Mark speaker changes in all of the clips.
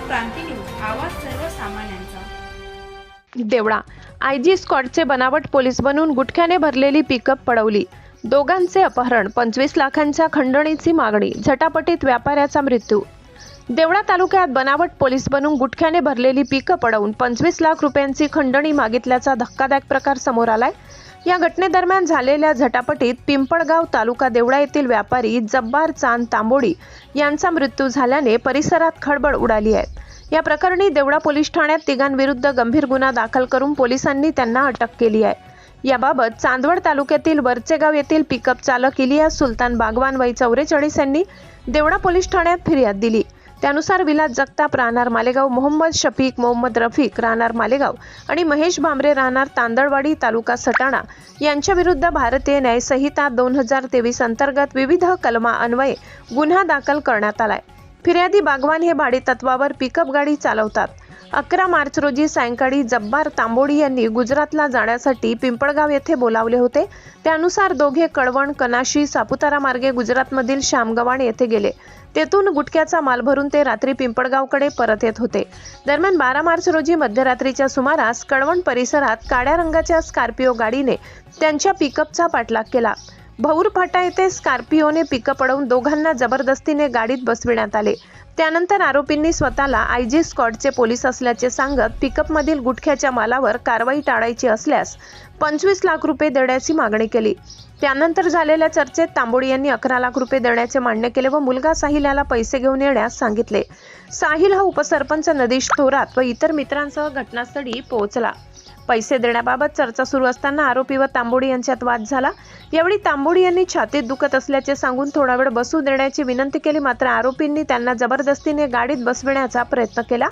Speaker 1: क्रांती news, आवाज सर्वसामान्यांचा।
Speaker 2: Deola IG स्क्वॉडचे बनावट पोलीस बनून गुटख्याने भरलेली पिकअप पळवली। दोघांचे अपहरण, 25 लाखांच्या खंडणीची मागणी, झटापटीत व्यापाऱ्याचा मृत्यू। देवळा तालुक्यात बनावट पोलीस बनून गुटख्याने भरलेली पिकअप पळवून 25 लाख रुपयांची खंडणी मागितल्याचा धक्कादायक प्रकार समोर आलाय। या घटनेदरम्यान झालेल्या झटापटीत पिंपळगाव तालुका देवळा येथील व्यापारी जब्बार चांद तांबोडी यांचा मृत्यू झाल्याने परिसरात खळबळ उडाली आहे। या प्रकरणी देवळा पोलीस ठाण्यात तिघांविरुद्ध गंभीर गुन्हा दाखल करून पोलिसांनी त्यांना अटक केली आहे। याबाबत चांदवड तालुक्यातील वरचेगाव येथील पिकअप चालक इलियास सुलतान बागवान वय 44 यांनी देवळा पोलीस ठाण्यात फिर्याद दिली। त्यानुसार विलास जगताप राहणार मालेगाव, मोहम्मद शफीक, मोहम्मद रफीक राहणार मालेगाव आणि महेश भांबरे राहणार तांदळवाडी तालुका सटाणा यांच्या विरुद्ध भारतीय न्याय संहिता 2023 अंतर्गत विविध कलमा अन्वये गुन्हा दाखल करण्यात आलाय। फिर्यादी बागवान हे भाडे तत्वावर पिकअप गाडी चालवतात। 11 मार्च रोजी सायंकाळी जब्बार तांबोडी यांनी गुजरातला जाण्यासाठी पिंपळगाव येथे बोलावले होते। त्यानुसार दोघे कळवण, कनाशी, सापुतारा मार्गे गुजरातमधील श्यामगव्हाण येथे गेले। तेथून गुटख्याचा माल भरून ते रात्री पिंपळगावकडे परत येत होते। दरम्यान 12 मार्च रोजी मध्यरात्रीच्या सुमारास कळवण परिसरात काळ्या रंगाच्या स्कॉर्पिओ गाडीने त्यांच्या पिकअपचा पाठलाग केला। भौर फाटा येथे स्कॉर्पिओने पिकअप अडवून दोघांना जबरदस्तीने गाडीत बसविण्यात आले। त्यानंतर आरोपींनी स्वतःला आयजी स्क्वॉडचे पोलीस असल्याचे सांगत पिकअपमधील गुटख्याच्या मालावर कारवाई टाळायची असल्यास 25 लाख रुपये देण्याची मागणी केली। त्यानंतर झालेल्या चर्चेत तांबोडी यांनी 11 लाख रुपये देण्याचे मान्य केले व मुलगा साहिल याला पैसे घेऊन येण्यास सांगितले। साहिल हा उपसरपंच नदीश थोरात व इतर मित्रांसह घटनास्थळी पोहोचला। पैसे देण्याबाबत चर्चा सुरू असताना आरोपी व तांबोडी यांच्यात वाद झाला। यावेळी तांबोडी यांनी छातीत दुखत असल्याचे सांगून थोडा वेळ बसू देण्याची विनंती केली, मात्र आरोपींनी त्यांना जबरदस्तीने गाडीत बसविण्याचा प्रयत्न केला।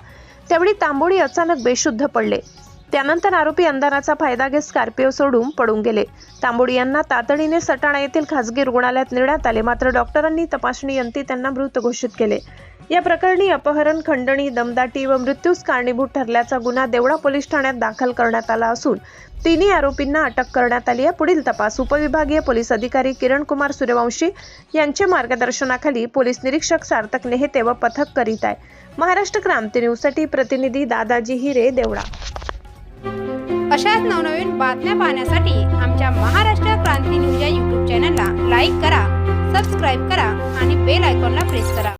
Speaker 2: त्यावेळी तांबोडी अचानक बेशुद्ध पडले। त्यानंतर आरोपी अंधाराचा फायदा घेत स्कॉर्पिओ सोडून पळून गेले। तांबोडी यांना तातडीने सटाणा येथील खासगी रुग्णालयात नेण्यात आले, मात्र डॉक्टरांनी तपासणीअंती त्यांना मृत घोषित केले। या प्रकरणी अपहरण, खंडणी, दमदाटी व मृत्यूस कारणीभूत ठरल्याचा गुन्हा देवळा पोलीस ठाण्यात दाखल करण्यात आला असून तिन्ही आरोपींना अटक करण्यात आली आहे। पुढील तपास उपविभागीय पोलीस अधिकारी किरण कुमार सूर्यवंशी यांच्या मार्गदर्शनाखाली पोलीस निरीक्षक सार्थक नेहते व पथक करीत आहे। महाराष्ट्र क्रांती न्यूजसाठी प्रतिनिधी दादाजी हिरे, देवळा।
Speaker 1: अशाच नवनवीन बातम्या पाहण्यासाठी आमच्या महाराष्ट्र क्रांती न्यूज या YouTube चॅनलला लाईक करा, सबस्क्राईब करा आणि बेल आयकॉनला प्रेस करा।